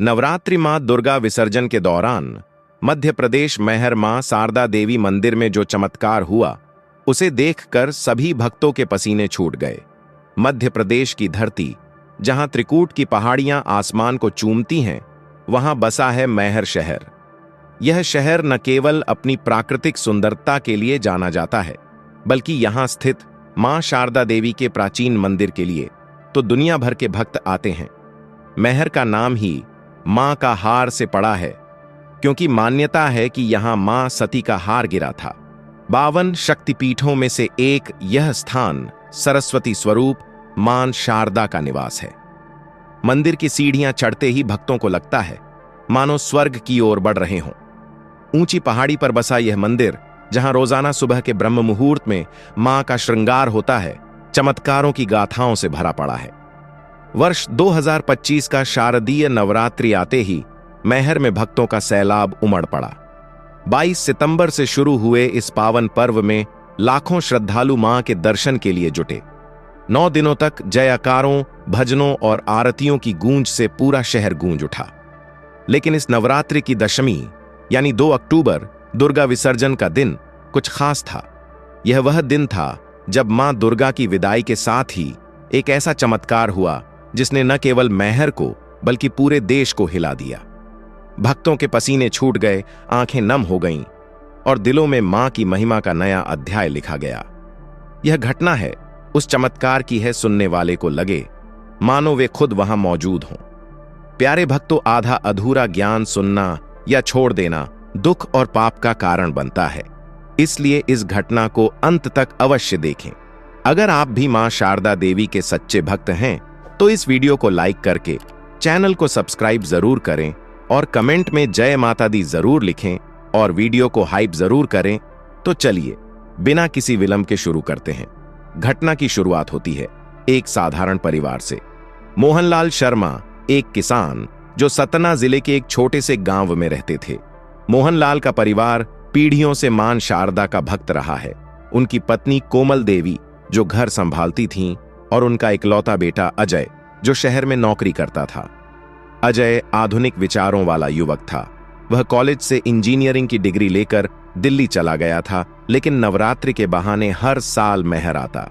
नवरात्रि मां दुर्गा विसर्जन के दौरान मध्य प्रदेश मैहर मां शारदा देवी मंदिर में जो चमत्कार हुआ, उसे देखकर सभी भक्तों के पसीने छूट गए। मध्य प्रदेश की धरती, जहां त्रिकूट की पहाड़ियां आसमान को चूमती हैं, वहां बसा है मैहर शहर। यह शहर न केवल अपनी प्राकृतिक सुंदरता के लिए जाना जाता है, बल्कि यहां स्थित मां शारदा देवी के प्राचीन मंदिर के लिए तो दुनिया भर के भक्त आते हैं। मैहर का नाम ही मां का हार से पड़ा है, क्योंकि मान्यता है कि यहां मां सती का हार गिरा था। 52 शक्तिपीठों में से एक यह स्थान सरस्वती स्वरूप मां शारदा का निवास है। मंदिर की सीढ़ियां चढ़ते ही भक्तों को लगता है मानो स्वर्ग की ओर बढ़ रहे हों। ऊंची पहाड़ी पर बसा यह मंदिर, जहां रोजाना सुबह के ब्रह्म मुहूर्त में मां का श्रृंगार होता है, चमत्कारों की गाथाओं से भरा पड़ा है। वर्ष 2025 का शारदीय नवरात्रि आते ही मैहर में भक्तों का सैलाब उमड़ पड़ा। 22 सितंबर से शुरू हुए इस पावन पर्व में लाखों श्रद्धालु मां के दर्शन के लिए जुटे। 9 दिनों तक जयकारों, भजनों और आरतियों की गूंज से पूरा शहर गूंज उठा। लेकिन इस नवरात्रि की दशमी यानी 2 अक्टूबर, दुर्गा विसर्जन का दिन कुछ खास था। यह वह दिन था जब मां दुर्गा की विदाई के साथ ही एक ऐसा चमत्कार हुआ जिसने न केवल मैहर को बल्कि पूरे देश को हिला दिया। भक्तों के पसीने छूट गए, आंखें नम हो गईं और दिलों में मां की महिमा का नया अध्याय लिखा गया। यह घटना है उस चमत्कार की है, सुनने वाले को लगे मानो वे खुद वहां मौजूद हों। प्यारे भक्तों, आधा अधूरा ज्ञान सुनना या छोड़ देना दुख और पाप का कारण बनता है, इसलिए इस घटना को अंत तक अवश्य देखें। अगर आप भी मां शारदा देवी के सच्चे भक्त हैं तो इस वीडियो को लाइक करके चैनल को सब्सक्राइब जरूर करें और कमेंट में जय माता दी जरूर लिखें और वीडियो को हाइप जरूर करें। तो चलिए बिना किसी विलंब के शुरू करते हैं। घटना की शुरुआत होती है एक साधारण परिवार से। मोहनलाल शर्मा एक किसान जो सतना जिले के एक छोटे से गांव में रहते थे। मोहनलाल का परिवार पीढ़ियों से मां शारदा का भक्त रहा है। उनकी पत्नी कोमल देवी जो घर संभालती थीं और उनका इकलौता बेटा अजय जो शहर में नौकरी करता था। अजय आधुनिक विचारों वाला युवक था। वह कॉलेज से इंजीनियरिंग की डिग्री लेकर दिल्ली चला गया था, लेकिन नवरात्रि के बहाने हर साल मैहर आता।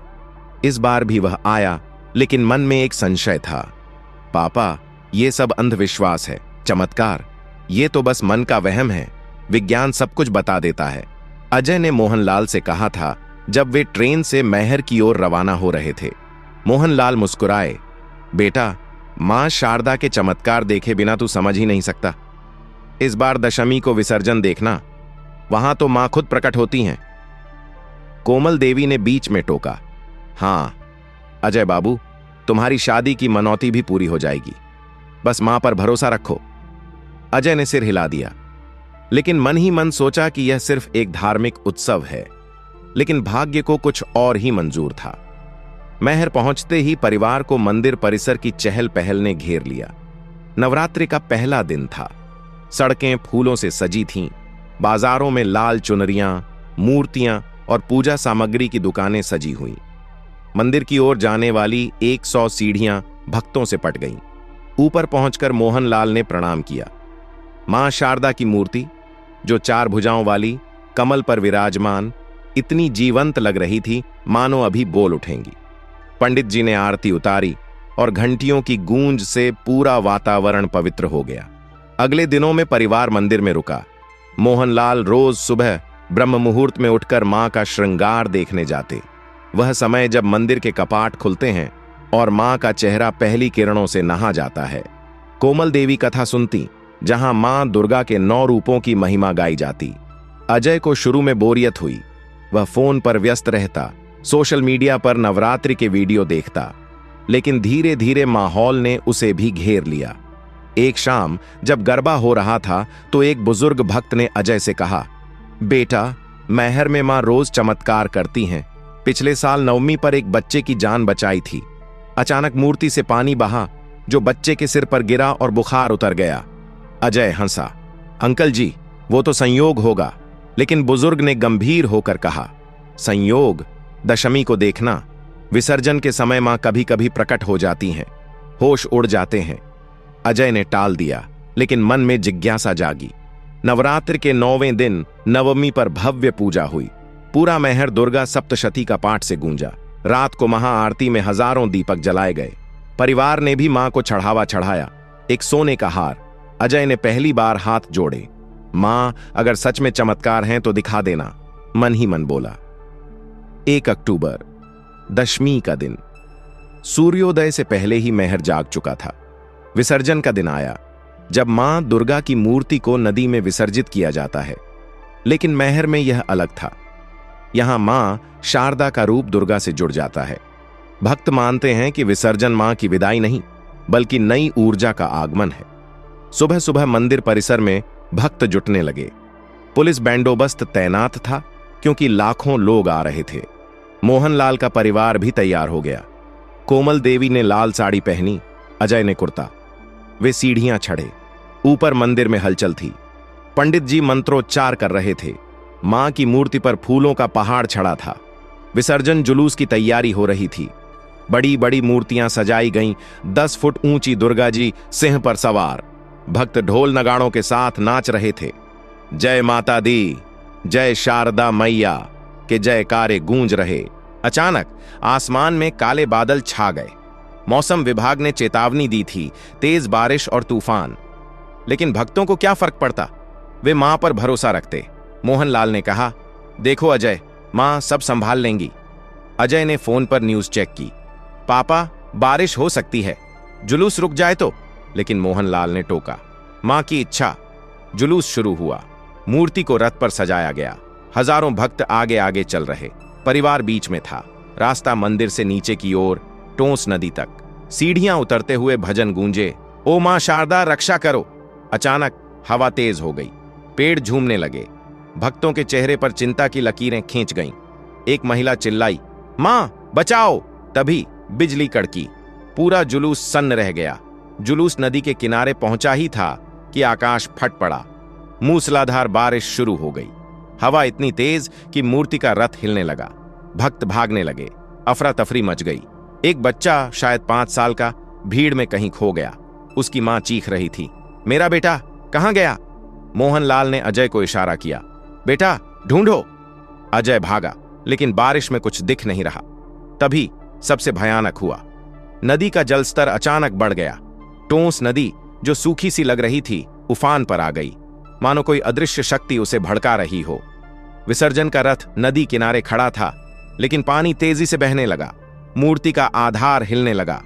इस बार भी वह आया, लेकिन मन में एक संशय था। पापा, ये सब अंधविश्वास है, चमत्कार, ये तो बस मन का वहम है, विज्ञान सब कुछ बता देता है, अजय ने मोहनलाल से कहा था जब वे ट्रेन से मैहर की ओर रवाना हो रहे थे। मोहनलाल मुस्कुराए, बेटा, मां शारदा के चमत्कार देखे बिना तू समझ ही नहीं सकता। इस बार दशमी को विसर्जन देखना, वहां तो मां खुद प्रकट होती हैं। कोमल देवी ने बीच में टोका, हां अजय बाबू, तुम्हारी शादी की मनौती भी पूरी हो जाएगी, बस मां पर भरोसा रखो। अजय ने सिर हिला दिया, लेकिन मन ही मन सोचा कि यह सिर्फ एक धार्मिक उत्सव है। लेकिन भाग्य को कुछ और ही मंजूर था। मैहर पहुंचते ही परिवार को मंदिर परिसर की चहल पहल ने घेर लिया। नवरात्रि का पहला दिन था। सड़कें फूलों से सजी थीं। बाजारों में लाल चुनरियां, मूर्तियां और पूजा सामग्री की दुकानें सजी हुईं। मंदिर की ओर जाने वाली 100 सीढ़ियां भक्तों से पट गईं। ऊपर पहुंचकर मोहनलाल ने प्रणाम किया। मां शारदा की मूर्ति, जो 4 भुजाओं वाली, कमल पर विराजमान, इतनी जीवंत लग रही थी मानो अभी बोल उठेंगी। पंडित जी ने आरती उतारी और घंटियों की गूंज से पूरा वातावरण पवित्र हो गया। अगले दिनों में परिवार मंदिर में रुका। मोहनलाल रोज सुबह ब्रह्म मुहूर्त में उठकर मां का श्रृंगार देखने जाते। वह समय जब मंदिर के कपाट खुलते हैं और मां का चेहरा पहली किरणों से नहा जाता है। कोमल देवी कथा सुनती, जहां मां दुर्गा के 9 रूपों की महिमा गाई जाती। अजय को शुरू में बोरियत हुई। वह फोन पर व्यस्त रहता, सोशल मीडिया पर नवरात्रि के वीडियो देखता, लेकिन धीरे धीरे माहौल ने उसे भी घेर लिया। एक शाम जब गरबा हो रहा था तो एक बुजुर्ग भक्त ने अजय से कहा, बेटा, मैहर में मां रोज चमत्कार करती हैं। पिछले साल नवमी पर एक बच्चे की जान बचाई थी। अचानक मूर्ति से पानी बहा, जो बच्चे के सिर पर गिरा और बुखार उतर गया। अजय हंसा, अंकल जी, वो तो संयोग होगा। लेकिन बुजुर्ग ने गंभीर होकर कहा, संयोग? दशमी को देखना, विसर्जन के समय मां कभी कभी प्रकट हो जाती हैं, होश उड़ जाते हैं। अजय ने टाल दिया, लेकिन मन में जिज्ञासा जागी। नवरात्र के 9वें दिन नवमी पर भव्य पूजा हुई। पूरा मैहर दुर्गा सप्तशती का पाठ से गूंजा। रात को महाआरती में हजारों दीपक जलाए गए। परिवार ने भी मां को चढ़ावा चढ़ाया, एक सोने का हार। अजय ने पहली बार हाथ जोड़े। मां, अगर सच में चमत्कार हैं तो दिखा देना, मन ही मन बोला। 1 अक्टूबर, दशमी का दिन। सूर्योदय से पहले ही मैहर जाग चुका था। विसर्जन का दिन आया, जब मां दुर्गा की मूर्ति को नदी में विसर्जित किया जाता है। लेकिन मैहर में यह अलग था। यहां मां शारदा का रूप दुर्गा से जुड़ जाता है। भक्त मानते हैं कि विसर्जन मां की विदाई नहीं, बल्कि नई ऊर्जा का आगमन है। सुबह सुबह मंदिर परिसर में भक्त जुटने लगे। पुलिस बंदोबस्त तैनात था, क्योंकि लाखों लोग आ रहे थे। मोहनलाल का परिवार भी तैयार हो गया। कोमल देवी ने लाल साड़ी पहनी, अजय ने कुर्ता। वे सीढ़ियां चढ़े। ऊपर मंदिर में हलचल थी। पंडित जी मंत्रोच्चार कर रहे थे। मां की मूर्ति पर फूलों का पहाड़ चढ़ा था। विसर्जन जुलूस की तैयारी हो रही थी। बड़ी बड़ी मूर्तियां सजाई गईं। 10 फुट ऊंची दुर्गा जी सिंह पर सवार। भक्त ढोल नगाड़ों के साथ नाच रहे थे। जय माता दी, जय शारदा मैया के जयकारे गूंज रहे। अचानक आसमान में काले बादल छा गए। मौसम विभाग ने चेतावनी दी थी, तेज बारिश और तूफान। लेकिन भक्तों को क्या फर्क पड़ता, वे मां पर भरोसा रखते। मोहनलाल ने कहा, देखो अजय, मां सब संभाल लेंगी। अजय ने फोन पर न्यूज चेक की। पापा, बारिश हो सकती है, जुलूस रुक जाए तो। लेकिन मोहनलाल ने टोका, मां की इच्छा। जुलूस शुरू हुआ। मूर्ति को रथ पर सजाया गया। हजारों भक्त आगे आगे चल रहे। परिवार बीच में था। रास्ता मंदिर से नीचे की ओर टोंस नदी तक। सीढ़ियां उतरते हुए भजन गूंजे, ओ मां शारदा रक्षा करो। अचानक हवा तेज हो गई। पेड़ झूमने लगे। भक्तों के चेहरे पर चिंता की लकीरें खींच गईं। एक महिला चिल्लाई, मां बचाओ। तभी बिजली कड़की। पूरा जुलूस सन्न रह गया। जुलूस नदी के किनारे पहुंचा ही था कि आकाश फट पड़ा। मूसलाधार बारिश शुरू हो गई। हवा इतनी तेज कि मूर्ति का रथ हिलने लगा। भक्त भागने लगे। अफरा तफरी मच गई। एक बच्चा, शायद 5 साल का, भीड़ में कहीं खो गया। उसकी मां चीख रही थी, मेरा बेटा कहां गया? मोहनलाल ने अजय को इशारा किया, बेटा ढूंढो। अजय भागा, लेकिन बारिश में कुछ दिख नहीं रहा। तभी सबसे भयानक हुआ। नदी का जलस्तर अचानक बढ़ गया। टोंस नदी, जो सूखी सी लग रही थी, उफान पर आ गई, मानो कोई अदृश्य शक्ति उसे भड़का रही हो। विसर्जन का रथ नदी किनारे खड़ा था, लेकिन पानी तेजी से बहने लगा। मूर्ति का आधार हिलने लगा।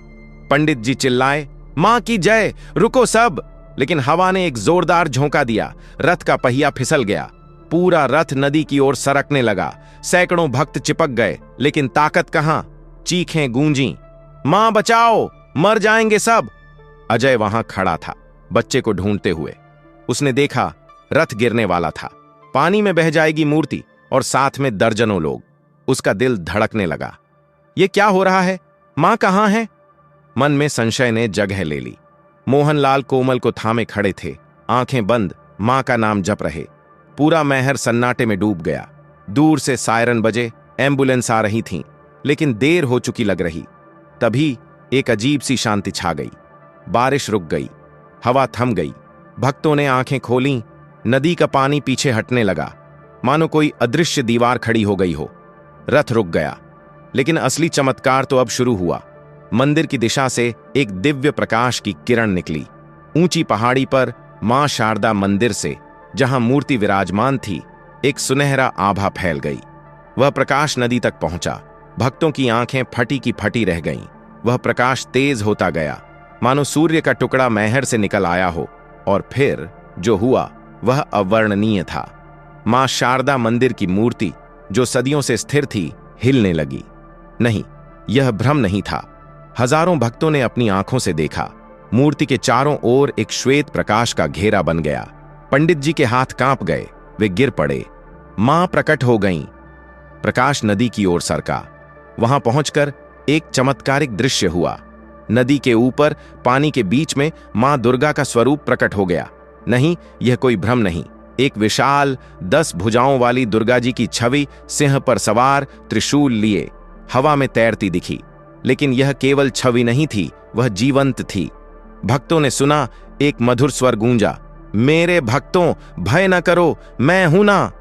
पंडित जी चिल्लाए, मां की जय, रुको सब। लेकिन हवा ने एक जोरदार झोंका दिया। रथ का पहिया फिसल गया। पूरा रथ नदी की ओर सरकने लगा। सैकड़ों भक्त चिपक गए, लेकिन ताकत कहां। चीखें गूंजी, मां बचाओ, मर जाएंगे सब। अजय वहां खड़ा था, बच्चे को ढूंढते हुए। उसने देखा रथ गिरने वाला था। पानी में बह जाएगी मूर्ति, और साथ में दर्जनों लोग। उसका दिल धड़कने लगा। ये क्या हो रहा है? मां कहां है? मन में संशय ने जगह ले ली। मोहनलाल कोमल को थामे खड़े थे, आंखें बंद, मां का नाम जप रहे। पूरा मैहर सन्नाटे में डूब गया। दूर से सायरन बजे, एम्बुलेंस आ रही थीं, लेकिन देर हो चुकी लग रही। तभी एक अजीब सी शांति छा गई। बारिश रुक गई। हवा थम गई। भक्तों ने आंखें खोलीं। नदी का पानी पीछे हटने लगा, मानो कोई अदृश्य दीवार खड़ी हो गई हो। रथ रुक गया। लेकिन असली चमत्कार तो अब शुरू हुआ। मंदिर की दिशा से एक दिव्य प्रकाश की किरण निकली। ऊंची पहाड़ी पर मां शारदा मंदिर से, जहां मूर्ति विराजमान थी, एक सुनहरा आभा फैल गई। वह प्रकाश नदी तक पहुंचा। भक्तों की आंखें फटी की फटी रह गईं। वह प्रकाश तेज होता गया, मानो सूर्य का टुकड़ा मैहर से निकल आया हो। और फिर जो हुआ वह अवर्णनीय था। मां शारदा मंदिर की मूर्ति, जो सदियों से स्थिर थी, हिलने लगी। नहीं, यह भ्रम नहीं था। हजारों भक्तों ने अपनी आंखों से देखा। मूर्ति के चारों ओर एक श्वेत प्रकाश का घेरा बन गया। पंडित जी के हाथ कांप गए। वे गिर पड़े। मां प्रकट हो गईं। प्रकाश नदी की ओर सरका। वहां पहुंचकर एक चमत्कारिक दृश्य हुआ। नदी के ऊपर, पानी के बीच में मां दुर्गा का स्वरूप प्रकट हो गया। नहीं, यह कोई भ्रम नहीं। एक विशाल 10 भुजाओं वाली दुर्गा जी की छवि, सिंह पर सवार, त्रिशूल लिए, हवा में तैरती दिखी। लेकिन यह केवल छवि नहीं थी, वह जीवंत थी। भक्तों ने सुना, एक मधुर स्वर गूंजा, मेरे भक्तों भय न करो, मैं हूं ना।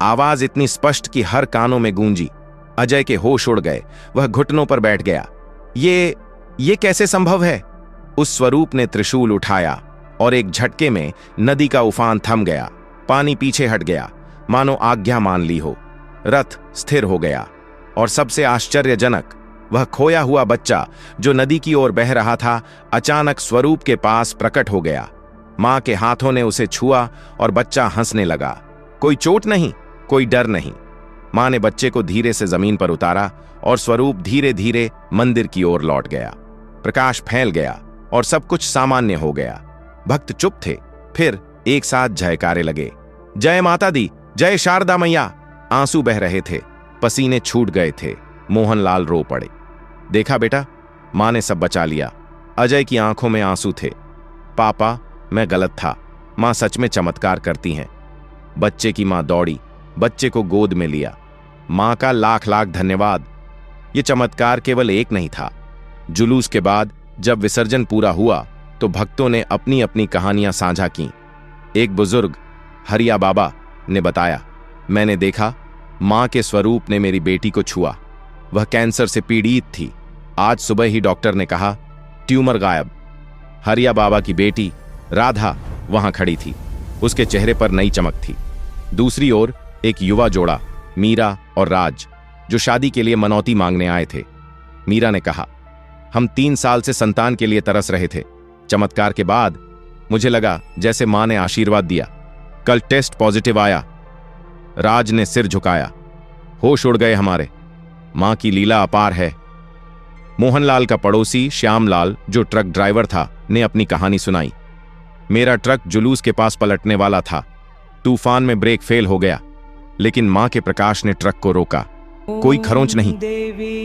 आवाज इतनी स्पष्ट कि हर कानों में गूंजी। अजय के होश उड़ गए। वह घुटनों पर बैठ गया। ये कैसे संभव है? उस स्वरूप ने त्रिशूल उठाया और एक झटके में नदी का उफान थम गया। पानी पीछे हट गया, मानो आज्ञा मान ली हो। रथ स्थिर हो गया और सबसे आश्चर्यजनक, वह खोया हुआ बच्चा जो नदी की ओर बह रहा था, अचानक स्वरूप के पास प्रकट हो गया। मां के हाथों ने उसे छुआ और बच्चा हंसने लगा। कोई चोट नहीं, कोई डर नहीं। मां ने बच्चे को धीरे से जमीन पर उतारा और स्वरूप धीरे धीरे मंदिर की ओर लौट गया। प्रकाश फैल गया और सब कुछ सामान्य हो गया। भक्त चुप थे, फिर एक साथ जयकारे लगे, जय माता दी, जय शारदा मैया। आंसू बह रहे थे, पसीने छूट गए थे। मोहनलाल रो पड़े। देखा बेटा, मां ने सब बचा लिया। अजय की आंखों में आंसू थे। पापा, मैं गलत था, मां सच में चमत्कार करती हैं। बच्चे की मां दौड़ी, बच्चे को गोद में लिया। मां का लाख लाख धन्यवाद। ये चमत्कार केवल एक नहीं था। जुलूस के बाद जब विसर्जन पूरा हुआ तो भक्तों ने अपनी अपनी कहानियां साझा की। एक बुजुर्ग हरिया बाबा ने बताया, मैंने देखा, मां के स्वरूप ने मेरी बेटी को छुआ। वह कैंसर से पीड़ित थी। आज सुबह ही डॉक्टर ने कहा, ट्यूमर गायब। हरिया बाबा की बेटी राधा वहां खड़ी थी। उसके चेहरे पर नई चमक थी। दूसरी ओर एक युवा जोड़ा, मीरा और राज, जो शादी के लिए मनौती मांगने आए थे। मीरा ने कहा, हम 3 साल से संतान के लिए तरस रहे थे। चमत्कार के बाद मुझे लगा जैसे मां ने आशीर्वाद दिया। कल टेस्ट पॉजिटिव आया। राज ने सिर झुकाया, होश उड़ गए हमारे। मां की लीला अपार है। मोहनलाल का पड़ोसी श्यामलाल, जो ट्रक ड्राइवर था, ने अपनी कहानी सुनाई। मेरा ट्रक जुलूस के पास पलटने वाला था। तूफान में ब्रेक फेल हो गया, लेकिन मां के प्रकाश ने ट्रक को रोका। कोई खरोंच नहीं।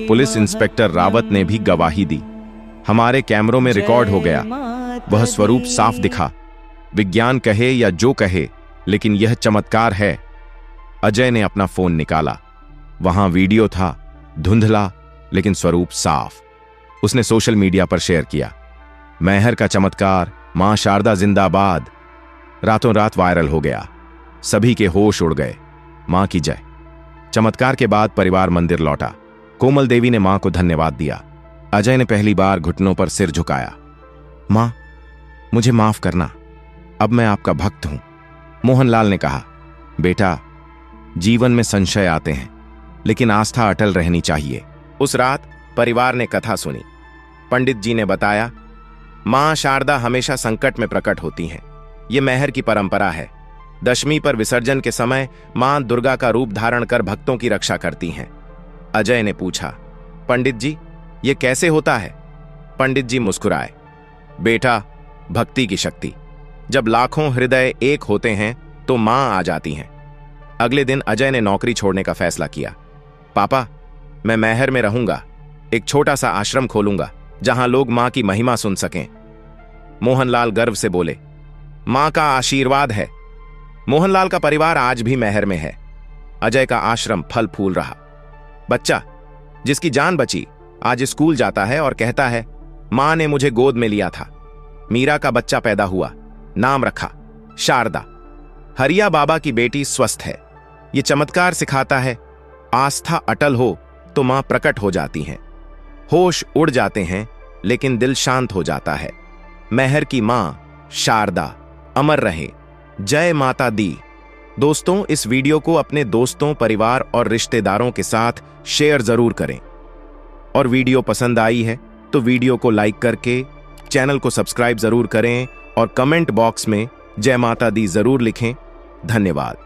पुलिस इंस्पेक्टर रावत ने भी गवाही दी। हमारे कैमरों में रिकॉर्ड हो गया। वह स्वरूप साफ दिखा। विज्ञान कहे या जो कहे, लेकिन यह चमत्कार है। अजय ने अपना फोन निकाला। वहां वीडियो था, धुंधला लेकिन स्वरूप साफ। उसने सोशल मीडिया पर शेयर किया। मैहर का चमत्कार, मां शारदा जिंदाबाद, रातों रात वायरल हो गया। सभी के होश उड़ गए। मां की जय। चमत्कार के बाद परिवार मंदिर लौटा। कोमल देवी ने मां को धन्यवाद दिया। अजय ने पहली बार घुटनों पर सिर झुकाया। मां, मुझे माफ करना, अब मैं आपका भक्त हूं। मोहनलाल ने कहा, बेटा, जीवन में संशय आते हैं, लेकिन आस्था अटल रहनी चाहिए। उस रात परिवार ने कथा सुनी। पंडित जी ने बताया, मां शारदा हमेशा संकट में प्रकट होती हैं। ये मैहर की परंपरा है। दशमी पर विसर्जन के समय मां दुर्गा का रूप धारण कर भक्तों की रक्षा करती हैं। अजय ने पूछा, पंडित जी, ये कैसे होता है? पंडित जी मुस्कुराए, बेटा, भक्ति की शक्ति। जब लाखों हृदय एक होते हैं तो मां आ जाती हैं। अगले दिन अजय ने नौकरी छोड़ने का फैसला किया। पापा, मैं मैहर में रहूंगा। एक छोटा सा आश्रम खोलूंगा जहां लोग मां की महिमा सुन सकें। मोहनलाल गर्व से बोले, मां का आशीर्वाद है। मोहनलाल का परिवार आज भी मैहर में है। अजय का आश्रम फल फूल रहा। बच्चा जिसकी जान बची आज स्कूल जाता है और कहता है, मां ने मुझे गोद में लिया था। मीरा का बच्चा पैदा हुआ, नाम रखा शारदा। हरिया बाबा की बेटी स्वस्थ है। ये चमत्कार सिखाता है, आस्था अटल हो तो मां प्रकट हो जाती हैं। होश उड़ जाते हैं, लेकिन दिल शांत हो जाता है। मैहर की मां शारदा अमर रहे। जय माता दी। दोस्तों, इस वीडियो को अपने दोस्तों, परिवार और रिश्तेदारों के साथ शेयर जरूर करें। और वीडियो पसंद आई है तो वीडियो को लाइक करके चैनल को सब्सक्राइब जरूर करें और कमेंट बॉक्स में जय माता दी जरूर लिखें। धन्यवाद।